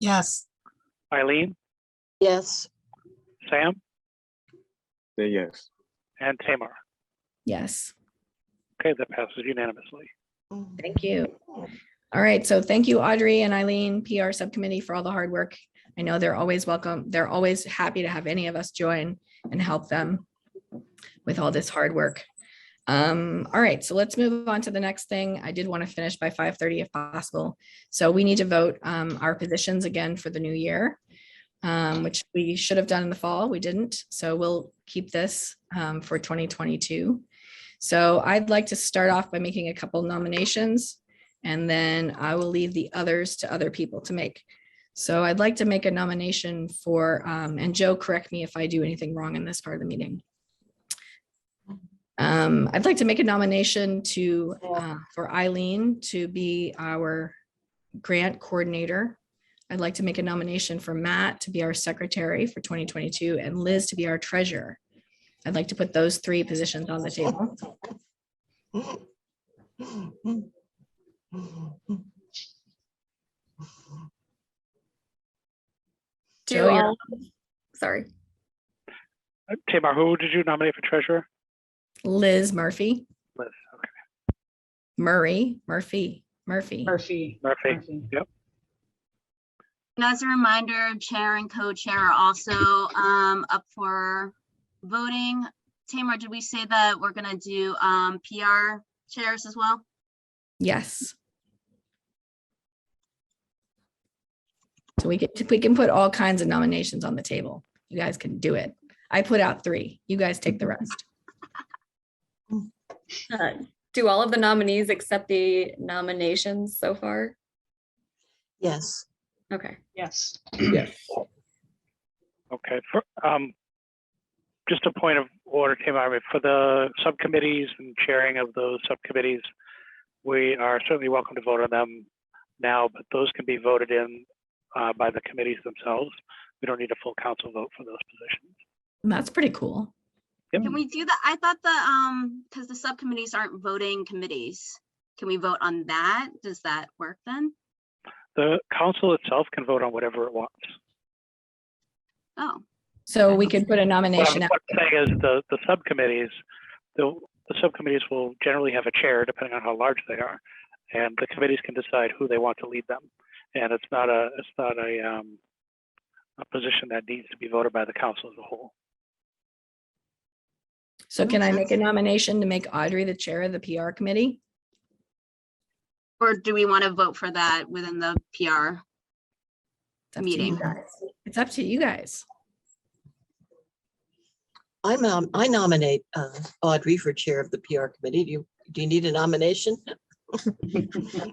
Yes, Eileen, Yes. Sam, Say yes. and Tamar. Yes, Okay, that passes unanimously. thank you. All right, so thank you, Audrey and Eileen, PR subcommittee, for all the hard work. I know they're always welcome. They're always happy to have any of us join and help them with all this hard work. All right, so let's move on to the next thing. I did want to finish by 5:30 if possible. So we need to vote our positions again for the new year, which we should have done in the fall. We didn't. So we'll keep this for 2022. So I'd like to start off by making a couple nominations, and then I will leave the others to other people to make. So I'd like to make a nomination for, and Joe, correct me if I do anything wrong in this part of the meeting. I'd like to make a nomination for Eileen to be our grant coordinator. I'd like to make a nomination for Matt to be our secretary for 2022 and Liz to be our treasurer. I'd like to put those three positions on the table. Joe, Sorry. Tamar, who did you nominate for treasurer? Liz Murphy, Liz, okay. Murphy. Murphy. Yep. And as a reminder, chair and co-chair are also up for voting. Tamar, did we say that we're gonna do PR chairs as well? Yes. So we can put all kinds of nominations on the table. You guys can do it. I put out 3. You guys take the rest. Do all of the nominees accept the nominations so far? Yes. Okay. Yes. Yes. Okay, just a point of order, Tamar, for the subcommittees and chairing of those subcommittees, we are certainly welcome to vote on them now, but those can be voted in by the committees themselves. We don't need a full council vote for those positions. And that's pretty cool. Yep. Can we do that? I thought because the subcommittees aren't voting committees. Can we vote on that? Does that work then? The council itself can vote on whatever it wants. Oh, So we could put a What nomination out. I'm saying is the subcommittees, the subcommittees will generally have a chair depending on how large they are, and the committees can decide who they want to lead them. And it's not a position that needs to be voted by the council as a whole. So can I make a nomination to make Audrey the chair of the PR committee? or do we want to vote for that within the PR? It's up to you meeting. guys. It's up to you guys. I nominate Audrey for chair of the PR committee. Do you need a nomination?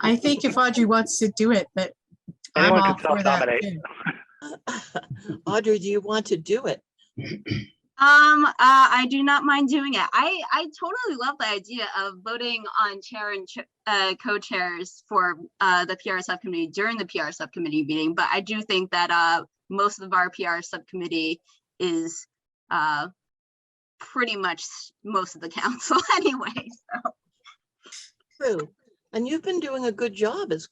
I think if Audrey wants to do it, but I'm Anyone all can for that self-nominate. too. Audrey, do you want to do it? I do not mind doing it. I totally love the idea of voting on chair and co-chairs for the PR subcommittee during the PR subcommittee meeting, but I do think that most of our PR subcommittee is pretty much most of the council anyway. So. True. And you've been doing a good job as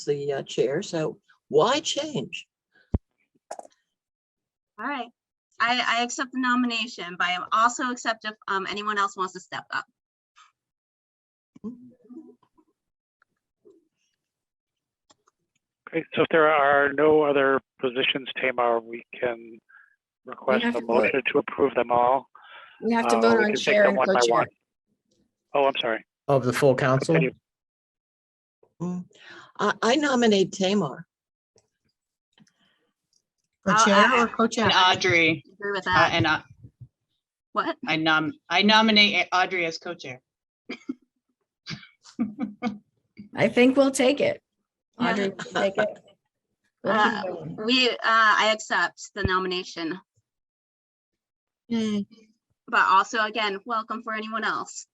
the chair, so why change? All right. I accept the nomination, but I also accept if anyone else wants to step up. Okay, so if there are no other positions, Tamar, we can request have a to motion to approve them all. We have to or vote we on can take chair them and one by co-chair. one. Oh, I'm sorry. Of the full council? Continue. I nominate Tamar. For I'll- chair I- or co-chair? And Audrey, Agree with that. and What? I nominate Audrey as co-chair. I think we'll take it. Yeah. Audrey, will take it. We'll keep going. I accept the nomination, Yay. but also again, welcome for anyone else.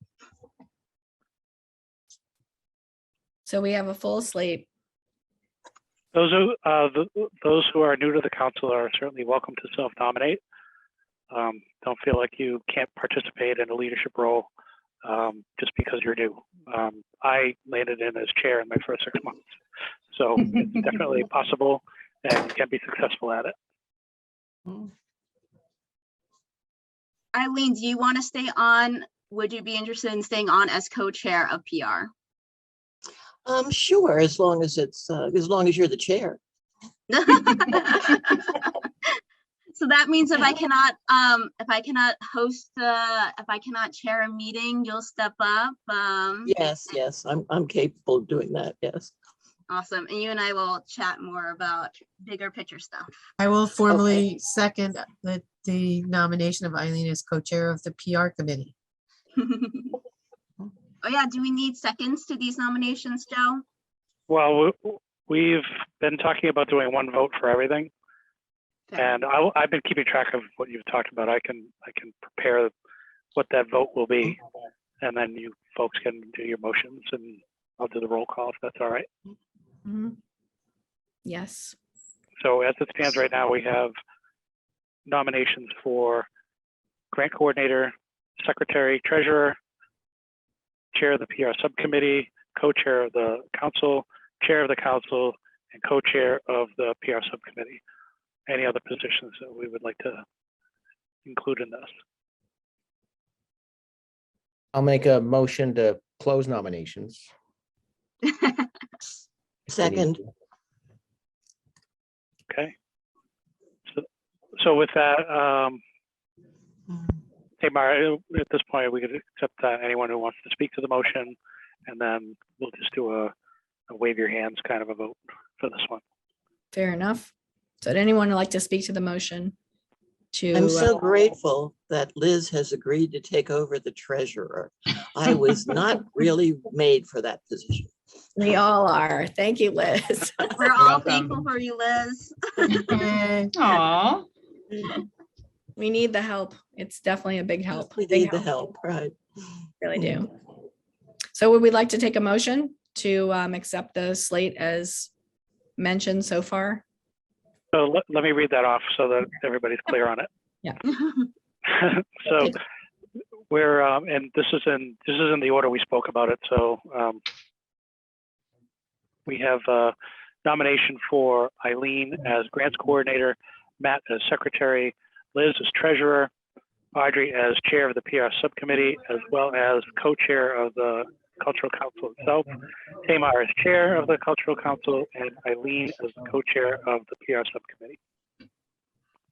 So we have a full slate. Those who are new to the council are certainly welcome to self-nominate. Don't feel like you can't participate in a leadership role just because you're new. I landed in as chair in my first 6 months, so it's definitely possible, and you can be successful at it. Eileen, do you want to stay on? Would you be interested in staying on as co-chair of PR? Sure, as long as you're the chair. So that means if I cannot host if I cannot chair a meeting, you'll step up. Yes, I'm capable of doing that. Yes. Awesome. And you and I will chat more about bigger picture stuff. I will formally second the nomination of Eileen as co-chair of the PR committee. Oh yeah, do we need seconds to these nominations, Joe? Well, we've been talking about doing one vote for everything. Okay. And I've been keeping track of what you've talked about. I can prepare what that vote will be, and then you folks can do your motions, and I'll do the roll call if that's all right. Mhm. Yes. So as it stands right now, we have nominations for grant coordinator, secretary, treasurer, chair of the PR subcommittee, co-chair of the council, chair of the council, and co-chair of the PR subcommittee. Any other positions that we would like to include in this? I'll make a motion to close nominations. Second. Okay. So with that, Tamar, at this point, we could accept anyone who wants to speak to the motion, and then we'll just do a wave your hands kind of a vote for this one. Fair enough. So would anyone like to speak to the motion? I'm so grateful that Liz has agreed to take over the treasurer. I was not really made for that position. We all are. Thank you, Liz. We're all welcome. thankful for you, Liz. Yay. Aw. We need the help. It's definitely a big help. We Big need the help, right? Really do. So would we like to take a motion to accept the slate as mentioned so far? So let me read that off so that everybody's clear on it. Yeah. So we're and this is in the order we spoke about it. So we have a nomination for Eileen as grants coordinator, Matt as secretary, Liz as treasurer, Audrey as chair of the PR subcommittee, as well as co-chair of the Cultural Council itself, Tamar as chair of the Cultural Council, and Eileen as the co-chair of the PR subcommittee.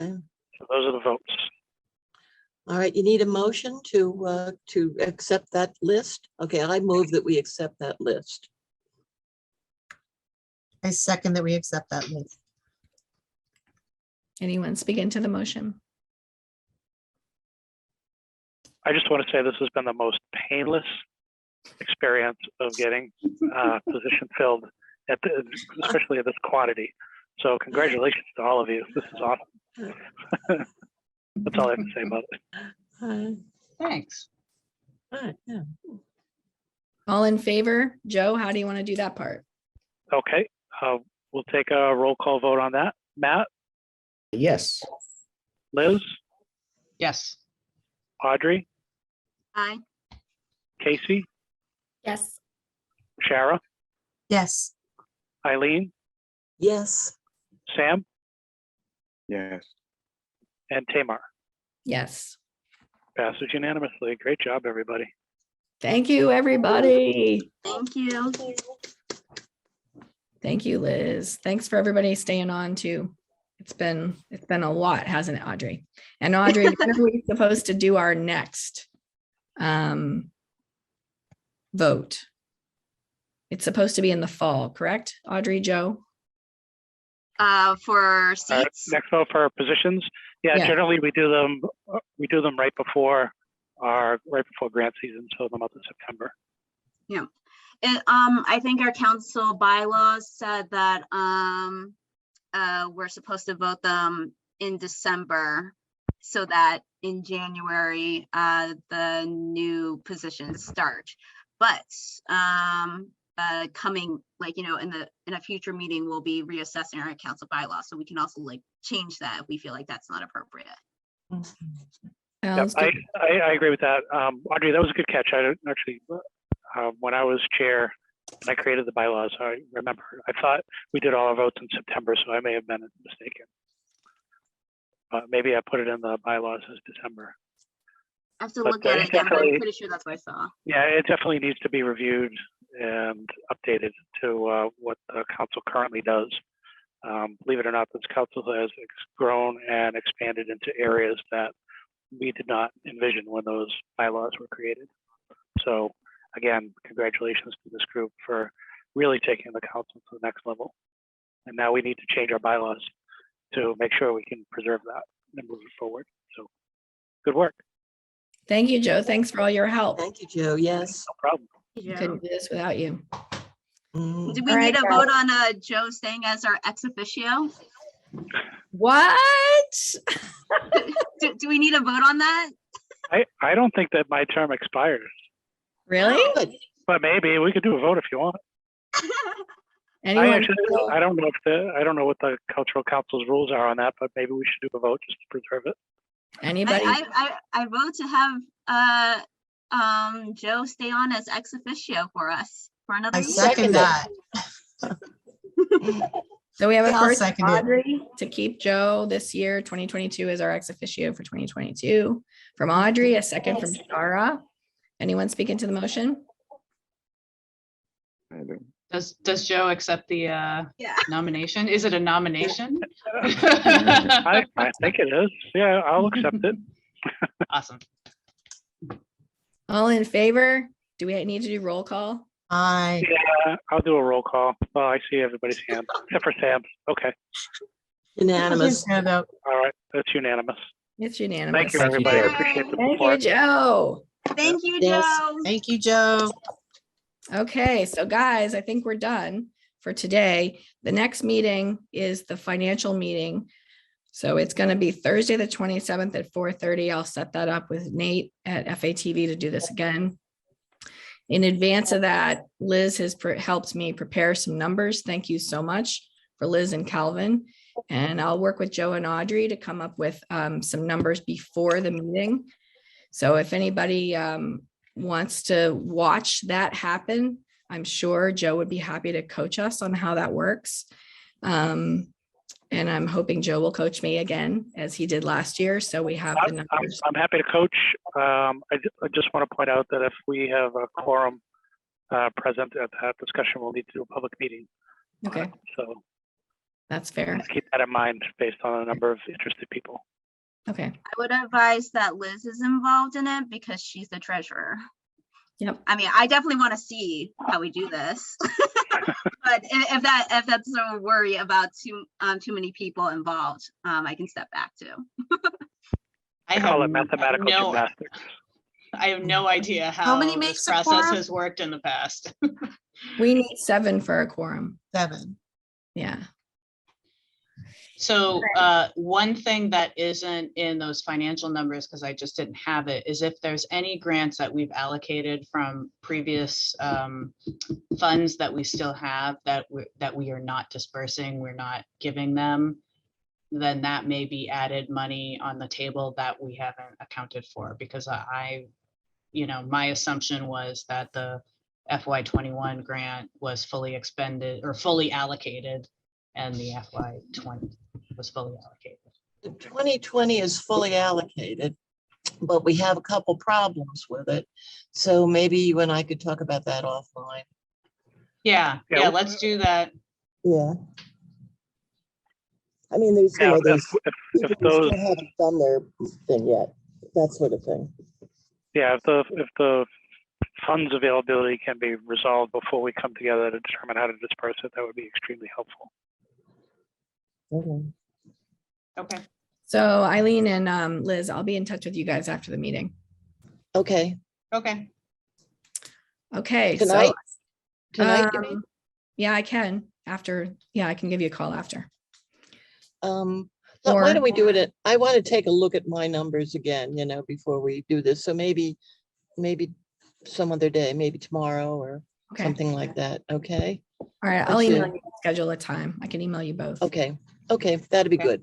Okay. So those are the votes. All right, you need a motion to accept that list? Okay, I move that we accept that list. I second that we accept that list. Anyone speaking to the motion? I just want to say this has been the most painless experience of getting position filled, especially at this quantity. So congratulations to all of you. This is awesome. That's all I have to say about it. Thanks. Yeah. All in favor? Joe, how do you want to do that part? Okay, we'll take a roll call vote on that. Matt, Yes. Liz, Yes. Audrey, Aye. Casey, Yes. Shara, Yes. Eileen, Yes. Sam, Yes. and Tamar. Yes. Passes unanimously. Great job, everybody. Thank you, everybody. Thank you. Thank you, Liz. Thanks for everybody staying on too. It's been a lot, hasn't it, Audrey? And Audrey, when are we supposed to do our next vote? It's supposed to be in the fall, correct, Audrey, Joe? For seats. Next vote for our positions. Yeah, Yeah. generally we do them right before grant season, so the month of September. And, I think our council bylaws said that, we're supposed to vote them in December so that in January, the new positions start. But, coming, like, in a future meeting, we'll be reassessing our council bylaws. So we can also change that if we feel like that's not appropriate. Yep, Sounds good. I agree with that. Audrey, that was a good catch. I don't actually, when I was chair and I created the bylaws, I remember, I thought we did all our votes in September, so I may have been mistaken. Maybe I put it in the bylaws as December. I have to But look at it again, but I'm pretty sure that's what I saw. Yeah, it definitely needs to be reviewed and updated to what the council currently does. Believe it or not, this council has grown and expanded into areas that we did not envision when those bylaws were created. So again, congratulations to this group for really taking the council to the next level. And now we need to change our bylaws to make sure we can preserve that and move it forward. So good work. Thank you, Joe. Thanks for all your help. Thank you, Joe. Yes. No problem. Couldn't do this without you. Mhm. Do we All need right, a guys. vote on Joe staying as our ex officio? What? Do we need a vote on that? I don't think that my term expires, Really? Good. but maybe we could do a vote if you want. Anyone? I don't know what the cultural council's rules are on that, but maybe we should do a vote just to preserve it. Anybody? I vote to have Joe stay on as ex officio for us for another I year. second that. So we have a I'll first second it. Audrey to keep Joe this year, 2022 as our ex officio for 2022. From Audrey, a second from Shara. Anyone speaking to the motion? I do. Does Joe accept the nomination? Is it a nomination? I think it is. Yeah, I'll accept it. Awesome. All in favor? Do we need to do roll call? Aye. Yeah, I'll do a roll call. Oh, I see everybody's hand, except for Sam's. Okay, Unanimous. Hand up. all right, that's unanimous. It's unanimous. Thank you, Thank you, everybody. I Joe. appreciate the Thank you, support. Joe. Thank you, Yes. Joe. Thank you, Joe. Okay, so guys, I think we're done for today. The next meeting is the financial meeting. So it's going to be Thursday, the 27th at 4:30. I'll set that up with Nate at FATV to do this again. In advance of that, Liz has helped me prepare some numbers. Thank you so much for Liz and Calvin. And I'll work with Joe and Audrey to come up with some numbers before the meeting. So if anybody wants to watch that happen, I'm sure Joe would be happy to coach us on how that works. And I'm hoping Joe will coach me again as he did last year. So we have the numbers. I'm happy to coach. I just want to point out that if we have a quorum present at that discussion, we'll need to do a public meeting. Okay, So that's fair. keep that in mind based on a number of interested people. Okay, I would advise that Liz is involved in it because she's the treasurer. Yep. I mean, I definitely want to see how we do this. But if that's a worry about too many people involved, I can step back too. I call it mathematical gymnastics. I have no idea How many how this makes a process quorum? has worked in the past. We need 7 for a quorum. 7. Yeah. So one thing that isn't in those financial numbers, because I just didn't have it, is if there's any grants that we've allocated from previous funds that we still have that we are not dispersing, we're not giving them, then that may be added money on the table that we haven't accounted for, because my assumption was that the FY21 grant was fully expended or fully allocated, and the FY20 was fully allocated. The 2020 is fully allocated, but we have a couple problems with it. So maybe you and I could talk about that offline. Yeah, let's do that. Yeah. I mean, there's, Yeah, there's if people who those, still haven't done their thing yet, that sort of thing. yeah, if the funds availability can be resolved before we come together to determine how to disperse it, that would be extremely helpful. Okay. Okay. So Eileen and Liz, I'll be in touch with you guys after the meeting. Okay. Okay. Okay. Tonight? So, Tonight, you mean? yeah, I can after. Yeah, I can give you a call after. Why don't we do it I want to take a look at my numbers again, before we do this. So maybe some other day, maybe tomorrow or something like that. Okay. All right. I'll email you, schedule a time. I can email you both. Okay. Okay. That'd be good.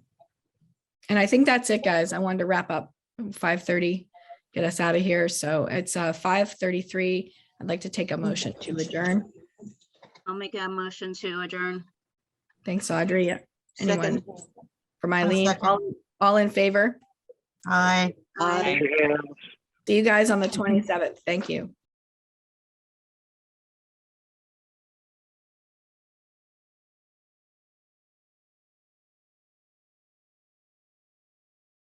And I think that's it, guys. I wanted to wrap up 5:30, get us out of here. So it's 5:33. I'd like to take a motion to adjourn. I'll make a motion to adjourn. Thanks, Audrey. Anyone? Second. From Eileen, second. all in favor? Aye. Aye. See you guys on the 27th. Thank you.